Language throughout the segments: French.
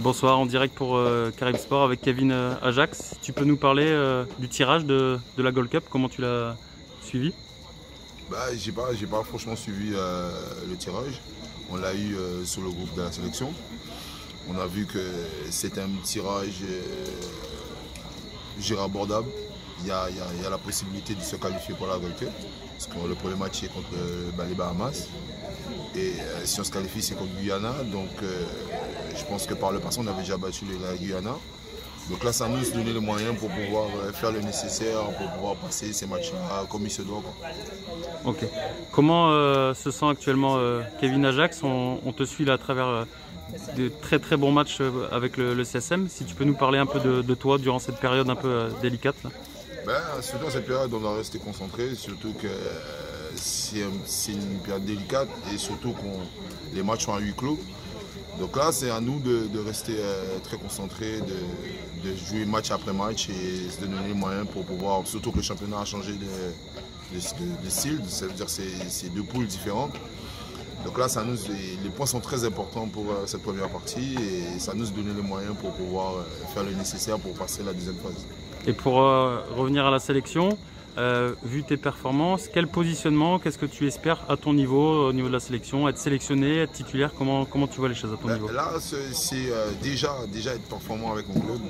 Bonsoir, en direct pour Karim Sport avec Kevin Ajax. Tu peux nous parler du tirage de la Gold Cup, comment tu l'as suivi? J'ai pas franchement suivi le tirage. On l'a eu sur le groupe de la sélection. On a vu que c'est un tirage abordable. Il y a la possibilité de se qualifier pour la Gold Cup. Parce que le premier match est contre les Bahamas. Et si on se qualifie, c'est contre Guyana. Donc je pense que par le passé, on avait déjà battu la Guyana. Donc là, ça nous donne les moyens pour pouvoir faire le nécessaire, pour pouvoir passer ces matchs-là comme il se doit, quoi. Ok. Comment se sent actuellement Kevin Ajax? On te suit là à travers de très bons matchs avec le CSM. Si tu peux nous parler un peu de toi durant cette période un peu délicate là. Surtout dans cette période, on doit rester concentré, surtout que c'est une période délicate et surtout que les matchs sont à huis clos. Donc là, c'est à nous de rester très concentrés, de jouer match après match et se donner les moyens pour pouvoir, surtout que le championnat a changé de style, ça veut dire que c'est deux poules différentes. Donc là, les points sont très importants pour cette première partie et ça nous donne les moyens pour pouvoir faire le nécessaire pour passer la deuxième phase. Et pour revenir à la sélection, vu tes performances, quel positionnement, qu'est-ce que tu espères à ton niveau, au niveau de la sélection, être sélectionné, être titulaire, comment tu vois les choses à ton niveau? Là, c'est déjà être performant avec mon club,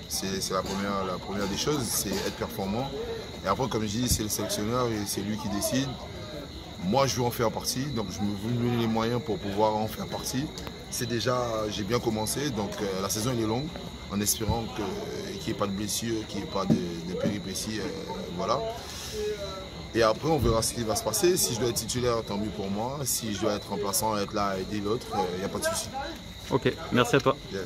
c'est la première des choses, c'est être performant. Et après, comme je dis, c'est le sélectionneur et c'est lui qui décide. Moi, je veux en faire partie, donc je me veux donner les moyens pour pouvoir en faire partie. J'ai bien commencé, donc la saison elle est longue, en espérant qu'il n'y ait pas de blessures, qu'il n'y ait pas de péripéties, voilà. Et après, on verra ce qui va se passer. Si je dois être titulaire, tant mieux pour moi. Si je dois être remplaçant, être là à aider l'autre, il n'y a pas de souci. Ok, merci à toi. Yes.